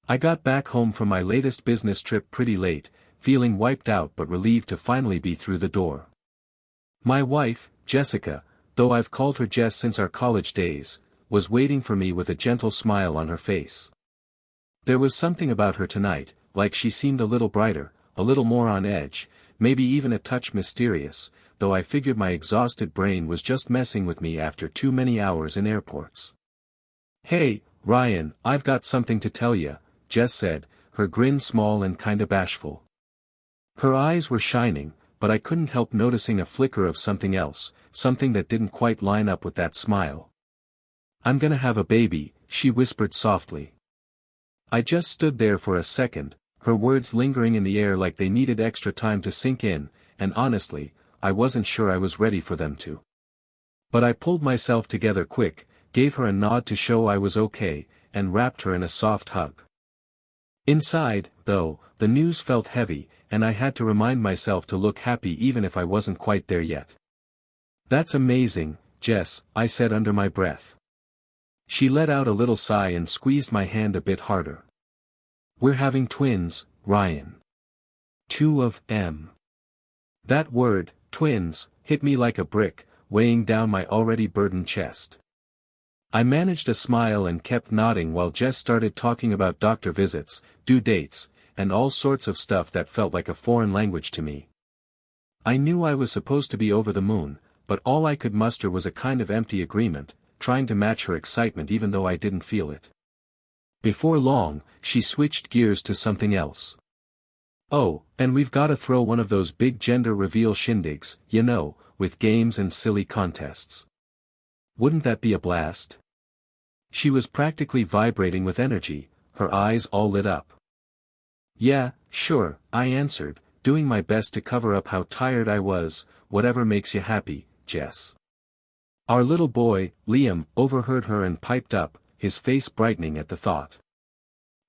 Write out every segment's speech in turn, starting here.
I got back home from my latest business trip pretty late, feeling wiped out but relieved to finally be through the door. My wife, Jessica, though I've called her Jess since our college days, was waiting for me with a gentle smile on her face. There was something about her tonight, like she seemed a little brighter, a little more on edge, maybe even a touch mysterious, though I figured my exhausted brain was just messing with me after too many hours in airports. "Hey, Ryan, I've got something to tell ya," Jess said, her grin small and kinda bashful. Her eyes were shining, but I couldn't help noticing a flicker of something else, something that didn't quite line up with that smile. "I'm gonna have a baby," she whispered softly. I just stood there for a second, her words lingering in the air like they needed extra time to sink in, and honestly, I wasn't sure I was ready for them to. But I pulled myself together quick, gave her a nod to show I was okay, and wrapped her in a soft hug. Inside, though, the news felt heavy, and I had to remind myself to look happy even if I wasn't quite there yet. "That's amazing, Jess," I said under my breath. She let out a little sigh and squeezed my hand a bit harder. "We're having twins, Ryan. 2 of 'em." That word, twins, hit me like a brick, weighing down my already burdened chest. I managed a smile and kept nodding while Jess started talking about doctor visits, due dates, and all sorts of stuff that felt like a foreign language to me. I knew I was supposed to be over the moon, but all I could muster was a kind of empty agreement, trying to match her excitement even though I didn't feel it. Before long, she switched gears to something else. "Oh, and we've gotta throw one of those big gender reveal shindigs, you know, with games and silly contests. Wouldn't that be a blast?" She was practically vibrating with energy, her eyes all lit up. "Yeah, sure," I answered, doing my best to cover up how tired I was. "Whatever makes you happy, Jess." Our little boy, Liam, overheard her and piped up, his face brightening at the thought.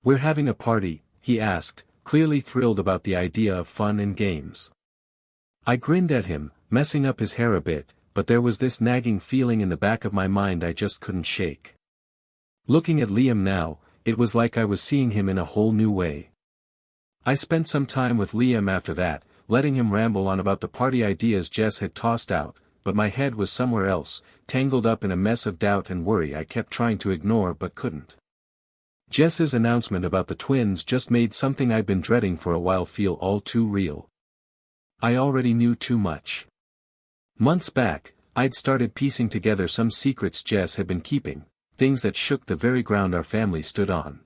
"We're having a party?" he asked, clearly thrilled about the idea of fun and games. I grinned at him, messing up his hair a bit, but there was this nagging feeling in the back of my mind I just couldn't shake. Looking at Liam now, it was like I was seeing him in a whole new way. I spent some time with Liam after that, letting him ramble on about the party ideas Jess had tossed out, but my head was somewhere else, tangled up in a mess of doubt and worry I kept trying to ignore but couldn't. Jess's announcement about the twins just made something I'd been dreading for a while feel all too real. I already knew too much. Months back, I'd started piecing together some secrets Jess had been keeping, things that shook the very ground our family stood on.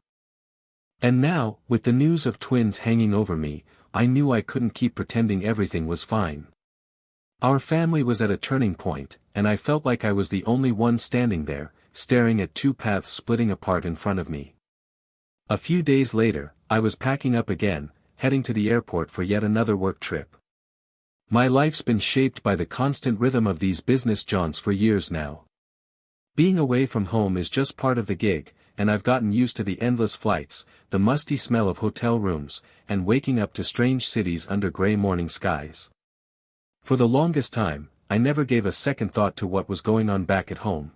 And now, with the news of twins hanging over me, I knew I couldn't keep pretending everything was fine. Our family was at a turning point, and I felt like I was the only one standing there, staring at two paths splitting apart in front of me. A few days later, I was packing up again, heading to the airport for yet another work trip. My life's been shaped by the constant rhythm of these business jaunts for years now. Being away from home is just part of the gig, and I've gotten used to the endless flights, the musty smell of hotel rooms, and waking up to strange cities under gray morning skies. For the longest time, I never gave a second thought to what was going on back at home.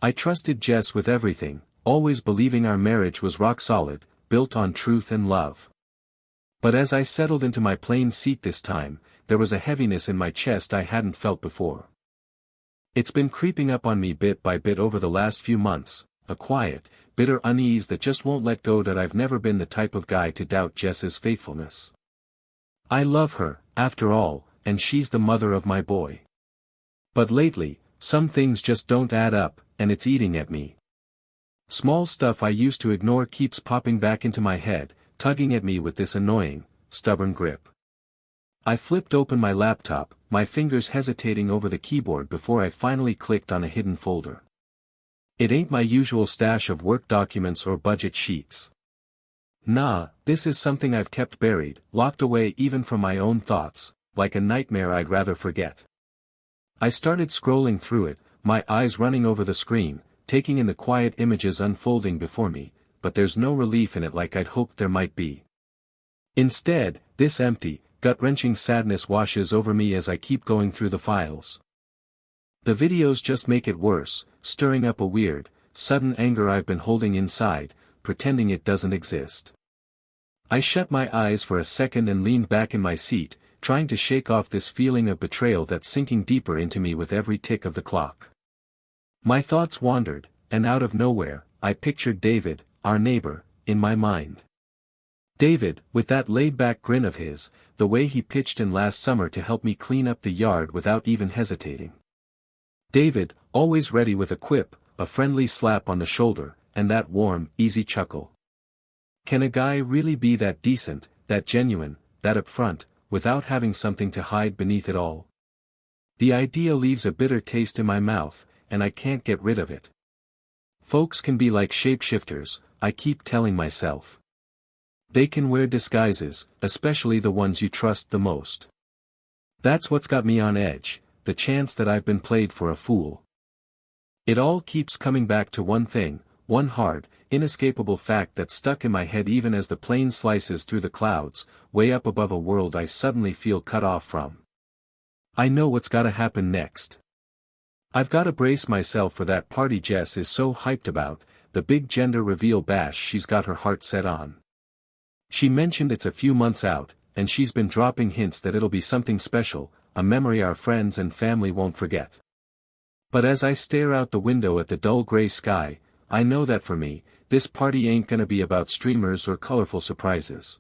I trusted Jess with everything, always believing our marriage was rock solid, built on truth and love. But as I settled into my plane seat this time, there was a heaviness in my chest I hadn't felt before. It's been creeping up on me bit by bit over the last few months, a quiet, bitter unease that just won't let go. That I've never been the type of guy to doubt Jess's faithfulness. I love her, after all, and she's the mother of my boy. But lately, some things just don't add up, and it's eating at me. Small stuff I used to ignore keeps popping back into my head, tugging at me with this annoying, stubborn grip. I flipped open my laptop, my fingers hesitating over the keyboard before I finally clicked on a hidden folder. It ain't my usual stash of work documents or budget sheets. Nah, this is something I've kept buried, locked away even from my own thoughts, like a nightmare I'd rather forget. I started scrolling through it, my eyes running over the screen, taking in the quiet images unfolding before me, but there's no relief in it like I'd hoped there might be. Instead, this empty, gut-wrenching sadness washes over me as I keep going through the files. The videos just make it worse, stirring up a weird, sudden anger I've been holding inside, pretending it doesn't exist. I shut my eyes for a second and leaned back in my seat, trying to shake off this feeling of betrayal that's sinking deeper into me with every tick of the clock. My thoughts wandered, and out of nowhere, I pictured David, our neighbor, in my mind. David, with that laid-back grin of his, the way he pitched in last summer to help me clean up the yard without even hesitating. David, always ready with a quip, a friendly slap on the shoulder, and that warm, easy chuckle. Can a guy really be that decent, that genuine, that upfront, without having something to hide beneath it all? The idea leaves a bitter taste in my mouth, and I can't get rid of it. Folks can be like shapeshifters, I keep telling myself. They can wear disguises, especially the ones you trust the most. That's what's got me on edge, the chance that I've been played for a fool. It all keeps coming back to one thing, one hard, inescapable fact that's stuck in my head even as the plane slices through the clouds, way up above a world I suddenly feel cut off from. I know what's gotta happen next. I've gotta brace myself for that party Jess is so hyped about, the big gender reveal bash she's got her heart set on. She mentioned it's a few months out, and she's been dropping hints that it'll be something special, a memory our friends and family won't forget. But as I stare out the window at the dull gray sky, I know that for me, this party ain't gonna be about streamers or colorful surprises.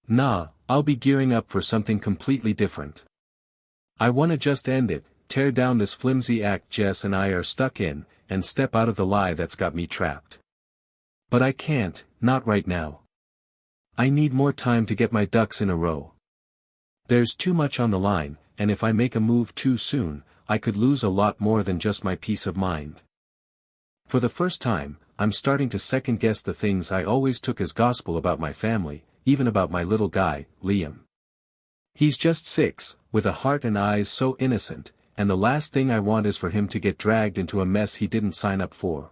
Nah, I'll be gearing up for something completely different. I wanna just end it, tear down this flimsy act Jess and I are stuck in, and step out of the lie that's got me trapped. But I can't, not right now. I need more time to get my ducks in a row. There's too much on the line, and if I make a move too soon, I could lose a lot more than just my peace of mind. For the first time, I'm starting to second-guess the things I always took as gospel about my family, even about my little guy, Liam. He's just 6, with a heart and eyes so innocent, and the last thing I want is for him to get dragged into a mess he didn't sign up for.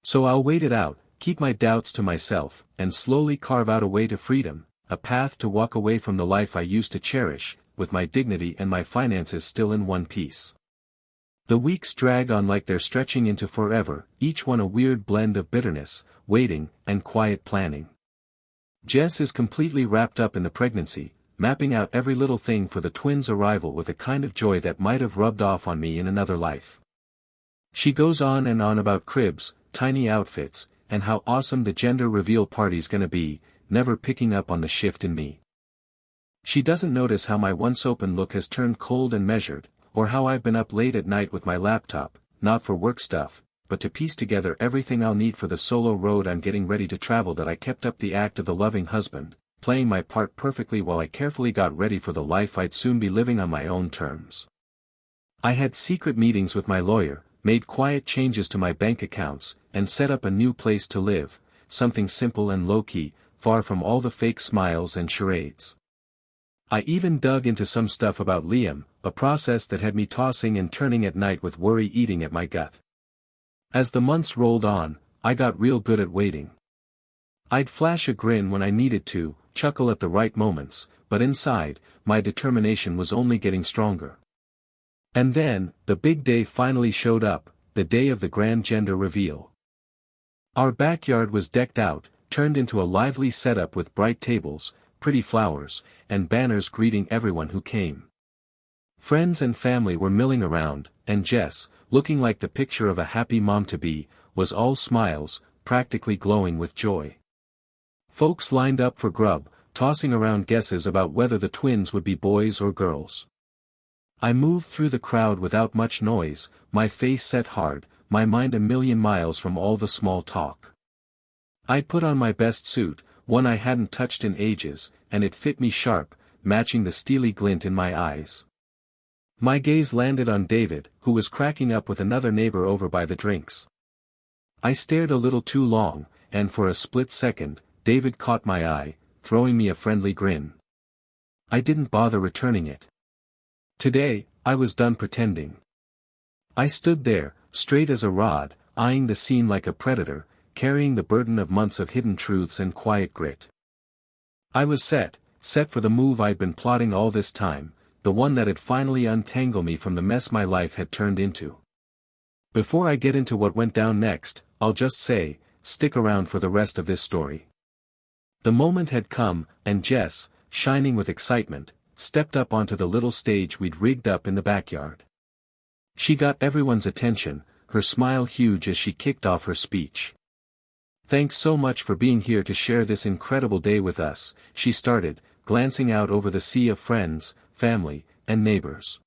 So I'll wait it out, keep my doubts to myself, and slowly carve out a way to freedom, a path to walk away from the life I used to cherish, with my dignity and my finances still in one piece. The weeks drag on like they're stretching into forever, each one a weird blend of bitterness, waiting, and quiet planning. Jess is completely wrapped up in the pregnancy, mapping out every little thing for the twins' arrival with a kind of joy that might have rubbed off on me in another life. She goes on and on about cribs, tiny outfits, and how awesome the gender reveal party's gonna be, never picking up on the shift in me. She doesn't notice how my once open look has turned cold and measured, or how I've been up late at night with my laptop, not for work stuff, but to piece together everything I'll need for the solo road I'm getting ready to travel. That I kept up the act of the loving husband, playing my part perfectly while I carefully got ready for the life I'd soon be living on my own terms. I had secret meetings with my lawyer, made quiet changes to my bank accounts, and set up a new place to live, something simple and low-key, far from all the fake smiles and charades. I even dug into some stuff about Liam, a process that had me tossing and turning at night with worry eating at my gut. As the months rolled on, I got real good at waiting. I'd flash a grin when I needed to, chuckle at the right moments, but inside, my determination was only getting stronger. And then, the big day finally showed up, the day of the grand gender reveal. Our backyard was decked out, turned into a lively setup with bright tables, pretty flowers, and banners greeting everyone who came. Friends and family were milling around, and Jess, looking like the picture of a happy mom-to-be, was all smiles, practically glowing with joy. Folks lined up for grub, tossing around guesses about whether the twins would be boys or girls. I moved through the crowd without much noise, my face set hard, my mind a million miles from all the small talk. I put on my best suit, one I hadn't touched in ages, and it fit me sharp, matching the steely glint in my eyes. My gaze landed on David, who was cracking up with another neighbor over by the drinks. I stared a little too long, and for a split second, David caught my eye, throwing me a friendly grin. I didn't bother returning it. Today, I was done pretending. I stood there, straight as a rod, eyeing the scene like a predator, carrying the burden of months of hidden truths and quiet grit. I was set for the move I'd been plotting all this time, the one that'd finally untangle me from the mess my life had turned into. Before I get into what went down next, I'll just say, stick around for the rest of this story. The moment had come, and Jess, shining with excitement, stepped up onto the little stage we'd rigged up in the backyard. She got everyone's attention, her smile huge as she kicked off her speech. "Thanks so much for being here to share this incredible day with us," she started, glancing out over the sea of friends, family, and neighbors.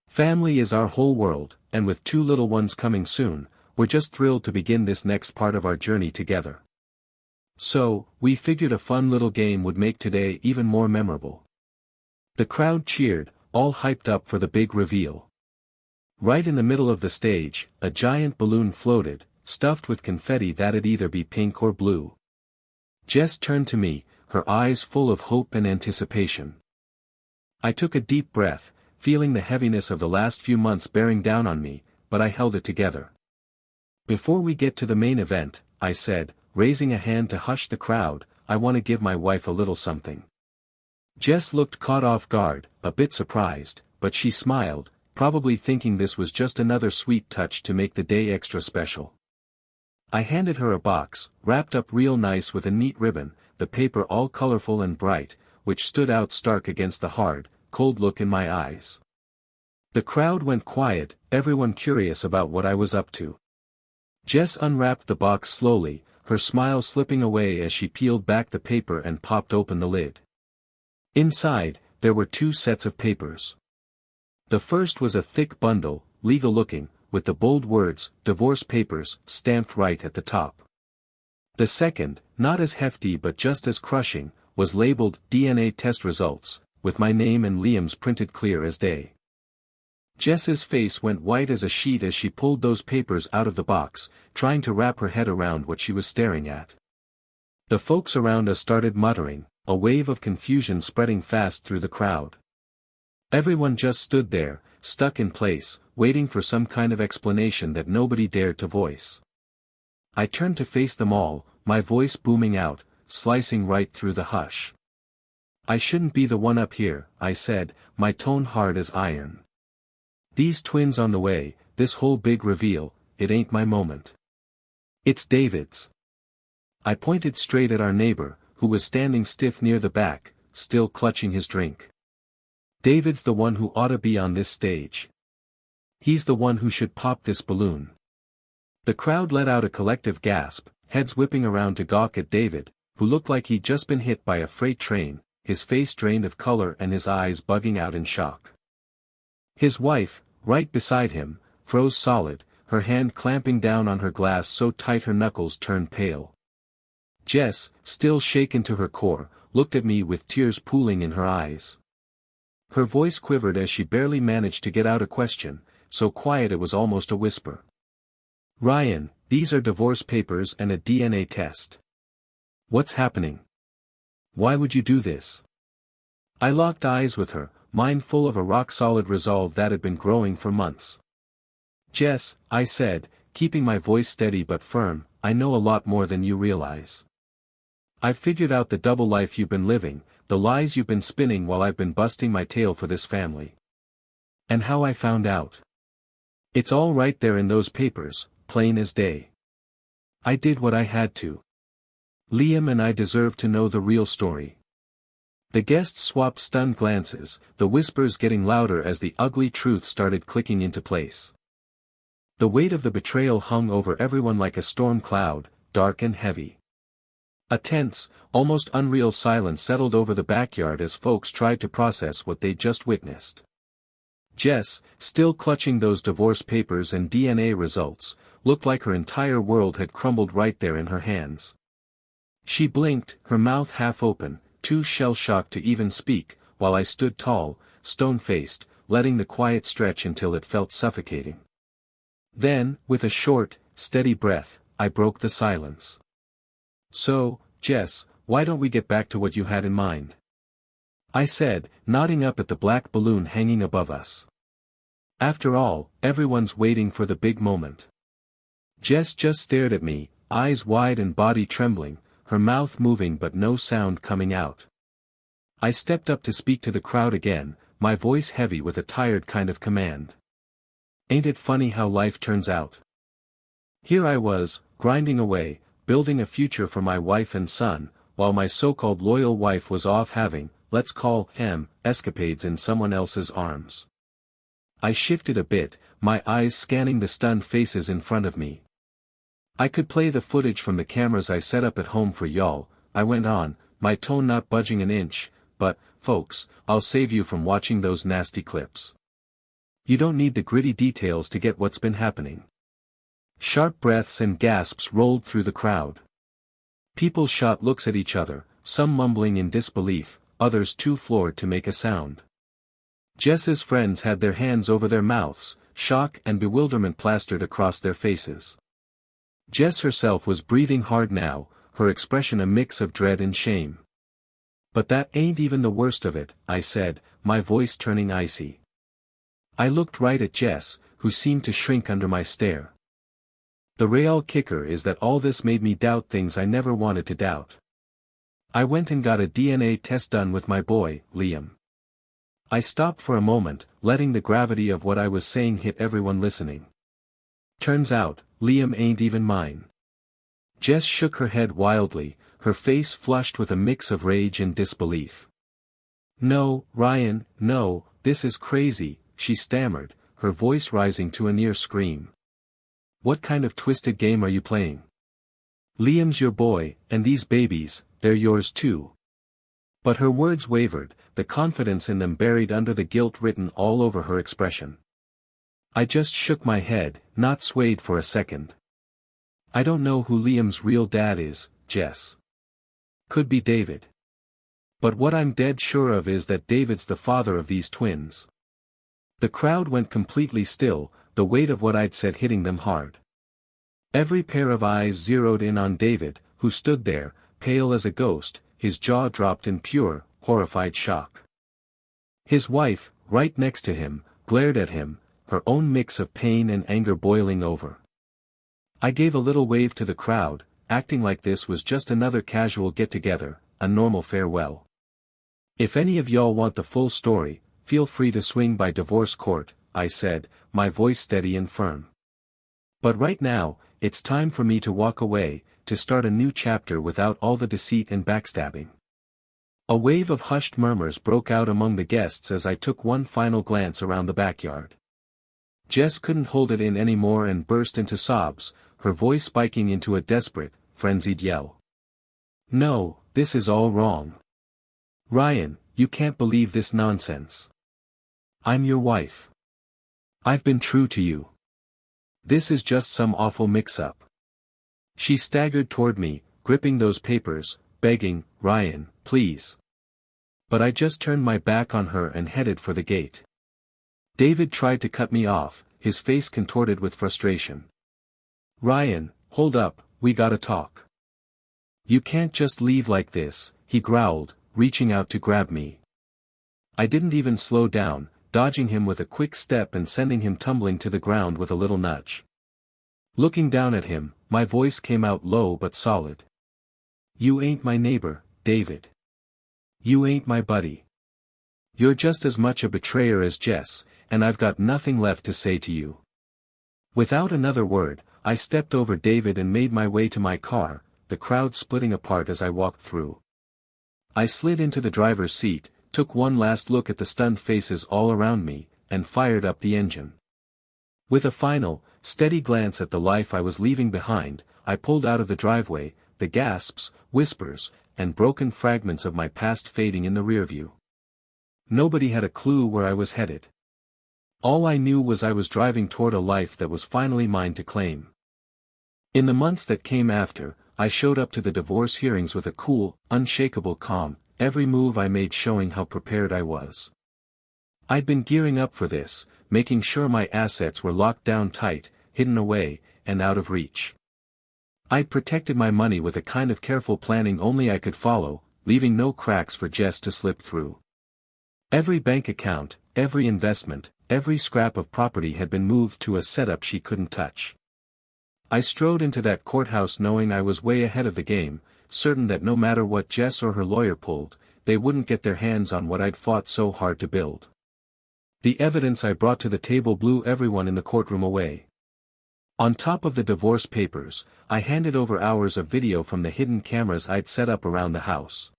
"Family is our whole world, and with 2 little ones coming soon, we're just thrilled to begin this next part of our journey together. So, we figured a fun little game would make today even more memorable." The crowd cheered, all hyped up for the big reveal. Right in the middle of the stage, a giant balloon floated, stuffed with confetti that'd either be pink or blue. Jess turned to me, her eyes full of hope and anticipation. I took a deep breath, feeling the heaviness of the last few months bearing down on me, but I held it together. "Before we get to the main event," I said, raising a hand to hush the crowd, "I want to give my wife a little something." Jess looked caught off guard, a bit surprised, but she smiled, probably thinking this was just another sweet touch to make the day extra special. I handed her a box, wrapped up real nice with a neat ribbon, the paper all colorful and bright, which stood out stark against the hard, cold look in my eyes. The crowd went quiet, everyone curious about what I was up to. Jess unwrapped the box slowly, her smile slipping away as she peeled back the paper and popped open the lid. Inside, there were 2 sets of papers. The first was a thick bundle, legal-looking, with the bold words, "Divorce Papers," stamped right at the top. The second, not as hefty but just as crushing, was labeled "DNA Test Results," with my name and Liam's printed clear as day. Jess's face went white as a sheet as she pulled those papers out of the box, trying to wrap her head around what she was staring at. The folks around us started muttering, a wave of confusion spreading fast through the crowd. Everyone just stood there, stuck in place, waiting for some kind of explanation that nobody dared to voice. I turned to face them all, my voice booming out, slicing right through the hush. "I shouldn't be the one up here," I said, my tone hard as iron. "These twins on the way, this whole big reveal, it ain't my moment. It's David's." I pointed straight at our neighbor, who was standing stiff near the back, still clutching his drink. "David's the one who ought to be on this stage. He's the one who should pop this balloon." The crowd let out a collective gasp, heads whipping around to gawk at David, who looked like he'd just been hit by a freight train, his face drained of color and his eyes bugging out in shock. His wife, right beside him, froze solid, her hand clamping down on her glass so tight her knuckles turned pale. Jess, still shaken to her core, looked at me with tears pooling in her eyes. Her voice quivered as she barely managed to get out a question, so quiet it was almost a whisper. "Ryan, these are divorce papers and a DNA test. What's happening? Why would you do this?" I locked eyes with her, mind full of a rock-solid resolve that had been growing for months. "Jess," I said, keeping my voice steady but firm, "I know a lot more than you realize. I've figured out the double life you've been living, the lies you've been spinning while I've been busting my tail for this family. And how I found out. It's all right there in those papers, plain as day. I did what I had to. Liam and I deserve to know the real story." The guests swapped stunned glances, the whispers getting louder as the ugly truth started clicking into place. The weight of the betrayal hung over everyone like a storm cloud, dark and heavy. A tense, almost unreal silence settled over the backyard as folks tried to process what they'd just witnessed. Jess, still clutching those divorce papers and DNA results, looked like her entire world had crumbled right there in her hands. She blinked, her mouth half open, too shell-shocked to even speak, while I stood tall, stone-faced, letting the quiet stretch until it felt suffocating. Then, with a short, steady breath, I broke the silence. "So, Jess, why don't we get back to what you had in mind?" I said, nodding up at the black balloon hanging above us. "After all, everyone's waiting for the big moment." Jess just stared at me, eyes wide and body trembling, her mouth moving but no sound coming out. I stepped up to speak to the crowd again, my voice heavy with a tired kind of command. "Ain't it funny how life turns out?" Here I was, grinding away, building a future for my wife and son, while my so-called loyal wife was off having, let's call them, escapades in someone else's arms. I shifted a bit, my eyes scanning the stunned faces in front of me. I could play the footage from the cameras I set up at home for y'all, I went on, my tone not budging an inch, but, folks, I'll save you from watching those nasty clips. You don't need the gritty details to get what's been happening. Sharp breaths and gasps rolled through the crowd. People shot looks at each other, some mumbling in disbelief, others too floored to make a sound. Jess's friends had their hands over their mouths, shock and bewilderment plastered across their faces. Jess herself was breathing hard now, her expression a mix of dread and shame. But that ain't even the worst of it, I said, my voice turning icy. I looked right at Jess, who seemed to shrink under my stare. The real kicker is that all this made me doubt things I never wanted to doubt. I went and got a DNA test done with my boy, Liam. I stopped for a moment, letting the gravity of what I was saying hit everyone listening. Turns out, Liam ain't even mine. Jess shook her head wildly, her face flushed with a mix of rage and disbelief. No, Ryan, no, this is crazy, she stammered, her voice rising to a near scream. What kind of twisted game are you playing? Liam's your boy, and these babies, they're yours too. But her words wavered, the confidence in them buried under the guilt written all over her expression. I just shook my head, not swayed for a second. I don't know who Liam's real dad is, Jess. Could be David. But what I'm dead sure of is that David's the father of these twins. The crowd went completely still, the weight of what I'd said hitting them hard. Every pair of eyes zeroed in on David, who stood there, pale as a ghost, his jaw dropped in pure, horrified shock. His wife, right next to him, glared at him, her own mix of pain and anger boiling over. I gave a little wave to the crowd, acting like this was just another casual get-together, a normal farewell. If any of y'all want the full story, feel free to swing by divorce court, I said, my voice steady and firm. But right now, it's time for me to walk away, to start a new chapter without all the deceit and backstabbing. A wave of hushed murmurs broke out among the guests as I took one final glance around the backyard. Jess couldn't hold it in anymore and burst into sobs, her voice spiking into a desperate, frenzied yell. No, this is all wrong. Ryan, you can't believe this nonsense. I'm your wife. I've been true to you. This is just some awful mix-up. She staggered toward me, gripping those papers, begging, Ryan, please. But I just turned my back on her and headed for the gate. David tried to cut me off, his face contorted with frustration. Ryan, hold up, we gotta talk. You can't just leave like this, he growled, reaching out to grab me. I didn't even slow down, dodging him with a quick step and sending him tumbling to the ground with a little nudge. Looking down at him, my voice came out low but solid. You ain't my neighbor, David. You ain't my buddy. You're just as much a betrayer as Jess, and I've got nothing left to say to you. Without another word, I stepped over David and made my way to my car, the crowd splitting apart as I walked through. I slid into the driver's seat, took one last look at the stunned faces all around me, and fired up the engine. With a final, steady glance at the life I was leaving behind, I pulled out of the driveway, the gasps, whispers, and broken fragments of my past fading in the rearview. Nobody had a clue where I was headed. All I knew was I was driving toward a life that was finally mine to claim. In the months that came after, I showed up to the divorce hearings with a cool, unshakable calm, every move I made showing how prepared I was. I'd been gearing up for this, making sure my assets were locked down tight, hidden away, and out of reach. I'd protected my money with a kind of careful planning only I could follow, leaving no cracks for Jess to slip through. Every bank account, every investment, every scrap of property had been moved to a setup she couldn't touch. I strode into that courthouse knowing I was way ahead of the game, certain that no matter what Jess or her lawyer pulled, they wouldn't get their hands on what I'd fought so hard to build. The evidence I brought to the table blew everyone in the courtroom away. On top of the divorce papers, I handed over hours of video from the hidden cameras I'd set up around the house.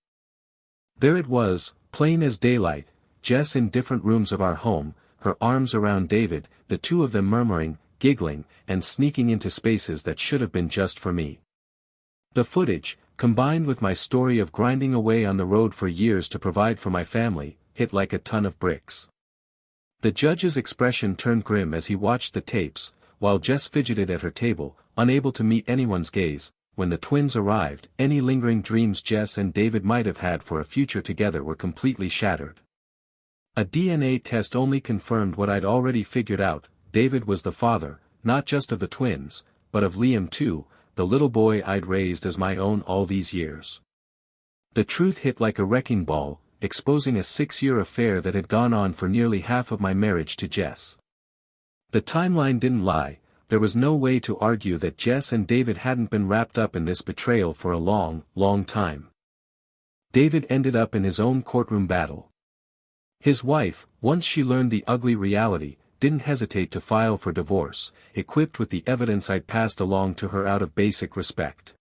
There it was, plain as daylight, Jess in different rooms of our home, her arms around David, the two of them murmuring, giggling, and sneaking into spaces that should have been just for me. The footage, combined with my story of grinding away on the road for years to provide for my family, hit like a ton of bricks. The judge's expression turned grim as he watched the tapes, while Jess fidgeted at her table, unable to meet anyone's gaze. When the twins arrived, any lingering dreams Jess and David might have had for a future together were completely shattered. A DNA test only confirmed what I'd already figured out: David was the father, not just of the twins, but of Liam too, the little boy I'd raised as my own all these years. The truth hit like a wrecking ball, exposing a 6-year affair that had gone on for nearly half of my marriage to Jess. The timeline didn't lie. There was no way to argue that Jess and David hadn't been wrapped up in this betrayal for a long, long time. David ended up in his own courtroom battle. His wife, once she learned the ugly reality, didn't hesitate to file for divorce, equipped with the evidence I'd passed along to her out of basic respect.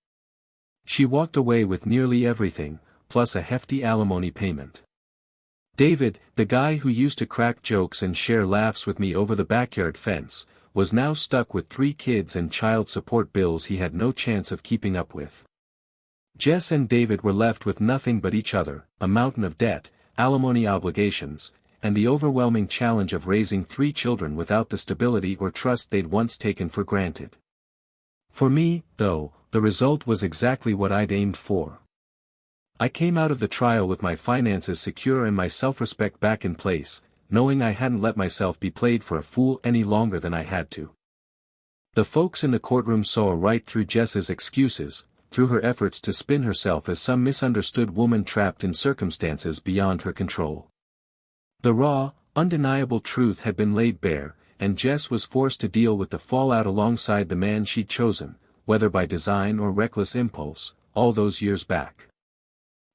She walked away with nearly everything, plus a hefty alimony payment. David, the guy who used to crack jokes and share laughs with me over the backyard fence, was now stuck with 3 kids and child support bills he had no chance of keeping up with. Jess and David were left with nothing but each other, a mountain of debt, alimony obligations, and the overwhelming challenge of raising 3 children without the stability or trust they'd once taken for granted. For me, though, the result was exactly what I'd aimed for. I came out of the trial with my finances secure and my self-respect back in place, knowing I hadn't let myself be played for a fool any longer than I had to. The folks in the courtroom saw right through Jess's excuses, through her efforts to spin herself as some misunderstood woman trapped in circumstances beyond her control. The raw, undeniable truth had been laid bare, and Jess was forced to deal with the fallout alongside the man she'd chosen, whether by design or reckless impulse, all those years back.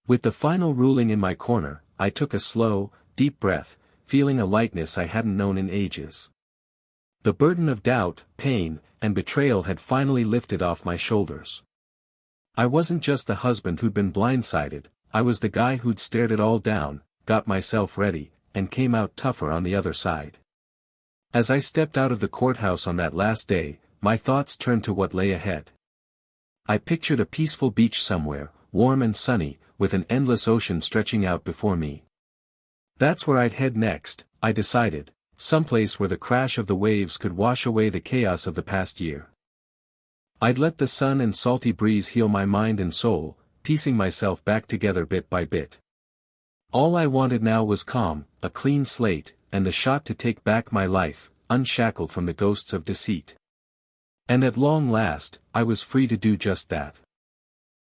With the final ruling in my corner, I took a slow, deep breath, feeling a lightness I hadn't known in ages. The burden of doubt, pain, and betrayal had finally lifted off my shoulders. I wasn't just the husband who'd been blindsided, I was the guy who'd stared it all down, got myself ready, and came out tougher on the other side. As I stepped out of the courthouse on that last day, my thoughts turned to what lay ahead. I pictured a peaceful beach somewhere, warm and sunny, with an endless ocean stretching out before me. That's where I'd head next, I decided, someplace where the crash of the waves could wash away the chaos of the past year. I'd let the sun and salty breeze heal my mind and soul, piecing myself back together bit by bit. All I wanted now was calm, a clean slate, and the shot to take back my life, unshackled from the ghosts of deceit. And at long last, I was free to do just that.